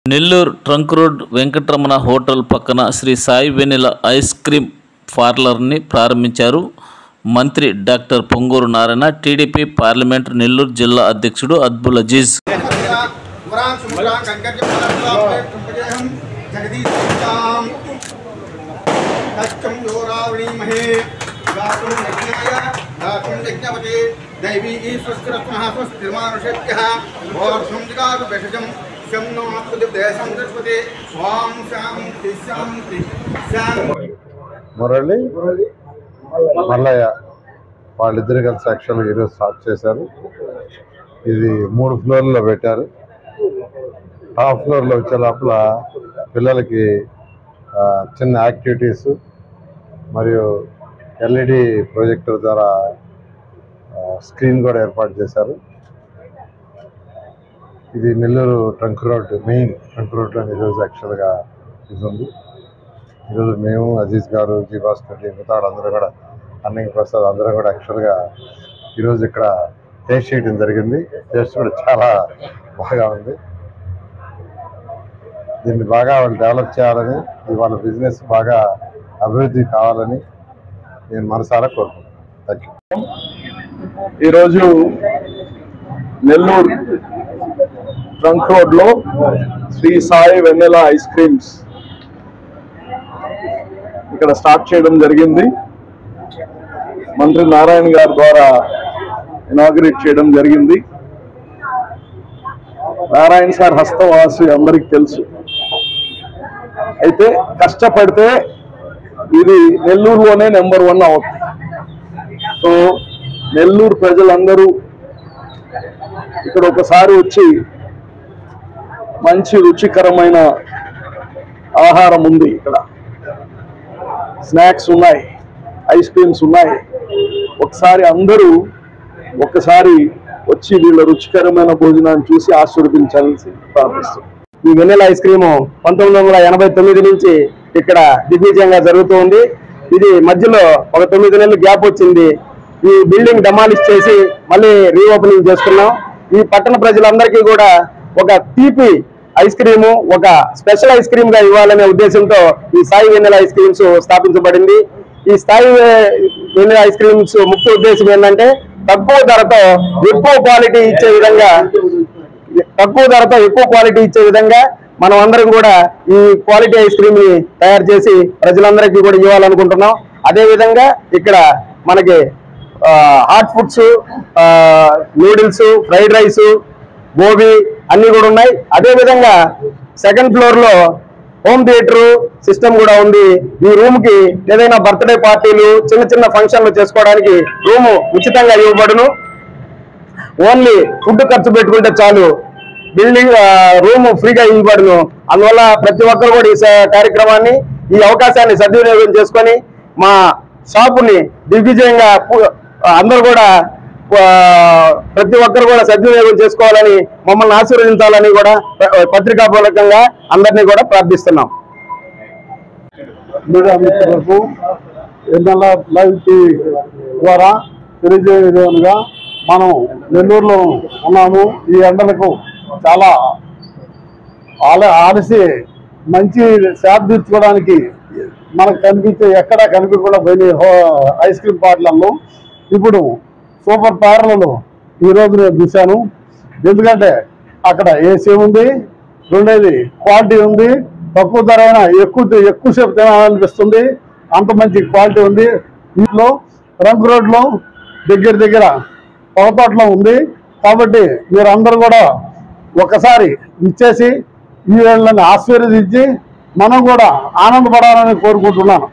Nellore trunk road Venkataramana hotel పక్కన శ్రీ సాయి వెన్నెల ice cream పార్లర్ని ప్రారంభించారు మంత్రి doctor Ponguru Narayana. TDP parliament Nellore జిల్లా అధ్యక్షుడు అద్బుల్ అజీజ్. మురళి మల్లయ్య వాళ్ళిద్దరు కలిసి యాక్చువల్గా ఈరోజు స్టార్ట్ చేశారు. ఇది 3 ఫ్లోర్లో పెట్టారు. టాప్ ఫ్లోర్లో వచ్చే లోపల పిల్లలకి చిన్న యాక్టివిటీస్ మరియు ఎల్ఈడి ప్రొజెక్టర్ ద్వారా స్క్రీన్ కూడా ఏర్పాటు చేశారు. ఇది Nellore trunk road main trunk రోడ్లో ఈరోజు యాక్చువల్గా ఇది ఉంది. ఈరోజు మేము అజీజ్ గారు, జీభాస్కర్ రెడ్డి, మిగతా అందరూ కూడా అన్నయ్య ప్రసాద్ అందరూ కూడా యాక్చువల్గా ఈరోజు ఇక్కడ టేస్ట్ చేయడం జరిగింది. టేస్ట్ కూడా చాలా బాగా ఉంది. దీన్ని బాగా వాళ్ళు డెవలప్ చేయాలని, వాళ్ళ బిజినెస్ బాగా అభివృద్ధి కావాలని నేను మనసారా కోరుకుంటున్నాను. Thank you. ఈరోజు నెల్లూరు ట్రంక్ రోడ్లో శ్రీ సాయి వెన్నెల ఐస్ క్రీమ్స్ ఇక్కడ స్టార్ట్ చేయడం జరిగింది. మంత్రి నారాయణ గారి ద్వారా ఇనాగ్రేట్ చేయడం జరిగింది. నారాయణ సార్ హస్తవాసి అందరికి తెలుసు. అయితే కష్టపడితే ఇది నెల్లూరులోనే నెంబర్ 1 అవుతుంది. సో నెల్లూరు ప్రజలందరూ ఇక్కడ ఒకసారి వచ్చి మంచి రుచికరమైన ఆహారం ఉంది. ఇక్కడ స్నాక్స్ ఉన్నాయి, ఐస్ క్రీమ్స్ ఉన్నాయి. అందరూ ఒకసారి వచ్చి వీళ్ళ రుచికరమైన భోజనాన్ని చూసి ఆశీర్వదించాలని ప్రార్థిస్తున్నాం. ఈ వెన్నెల ఐస్ క్రీము 1989 నుంచి ఇక్కడ దిగ్విజయంగా జరుగుతూ ఉంది. ఇది మధ్యలో ఒక 9 నెలలు గ్యాప్ వచ్చింది. ఈ బిల్డింగ్ డెమాలిష్ చేసి మళ్ళీ రీఓపెనింగ్ చేసుకున్నాం. ఈ పట్టణ ప్రజలందరికీ కూడా ఒక తీపి ఐస్ క్రీము, ఒక స్పెషల్ ఐస్ క్రీమ్ గా ఇవ్వాలనే ఉద్దేశంతో ఈ సాయి వెన్నెల ఐస్ క్రీమ్స్ స్థాపించబడింది. ఈ సాయి వెన్నెల ఐస్ క్రీమ్స్ ముఖ్య ఉద్దేశం ఏంటంటే తక్కువ ధరతో ఎక్కువ క్వాలిటీ ఇచ్చే విధంగా మనం అందరం కూడా ఈ క్వాలిటీ ఐస్ క్రీమ్ ని తయారు చేసి ప్రజలందరికీ కూడా ఇవ్వాలనుకుంటున్నాం. అదే విధంగా ఇక్కడ మనకి hot foods, noodles, fried rice, gobi అన్ని కూడా ఉన్నాయి. అదే విధంగా 2nd ఫ్లోర్ లో హోమ్ థియేటర్ సిస్టమ్ కూడా ఉంది. ఈ రూమ్ కి ఏదైనా బర్త్డే పార్టీలు, చిన్న చిన్న ఫంక్షన్లు చేసుకోవడానికి రూము ఉచితంగా ఇవ్వబడును. ఓన్లీ ఫుడ్ ఖర్చు పెట్టుకుంటే చాలు, బిల్డింగ్ రూమ్ ఫ్రీగా ఇవ్వబడును. అందువల్ల ప్రతి ఒక్కరు కూడా ఈ కార్యక్రమాన్ని, ఈ అవకాశాన్ని సద్వినియోగం చేసుకొని మా షాపుని దిగ్విజయంగా అందరూ కూడా ప్రతి ఒక్కరు కూడా సద్వినియోగం చేసుకోవాలని, మమ్మల్ని ఆశీర్వదించాలని కూడా పత్రికాపూర్వకంగా అందరినీ కూడా ప్రార్థిస్తున్నాం. మీడియా మిత్రులకు ఎన్నెల లైవ్ టీవీ ద్వారా తెలియజేయగా మనం నెల్లూరులో ఉన్నాము. ఈ ఎండలకు చాలా ఆలసి మంచి సేద తీర్చుకోవడానికి మనకు కనిపించే ఎక్కడ కనిపించకుండా పోయిన ఐస్ క్రీమ్ పార్లర్లు ఇప్పుడు సూపర్ పార్లర్లు ఈరోజు నేను చూశాను. ఎందుకంటే అక్కడ ఏసీ ఉంది, రెండేది క్వాలిటీ ఉంది, తక్కువ ధర అయినా ఎక్కువసేపు తినాలనిపిస్తుంది, అంత మంచి క్వాలిటీ ఉంది. ఇంట్లో ట్రంక్ రోడ్లో దగ్గర పొగతోటలో ఉంది. కాబట్టి మీరందరూ కూడా ఒకసారి ఇచ్చేసి ఈ వేళని ఆశీర్వదించి మనం కూడా ఆనందపడాలని కోరుకుంటున్నాను.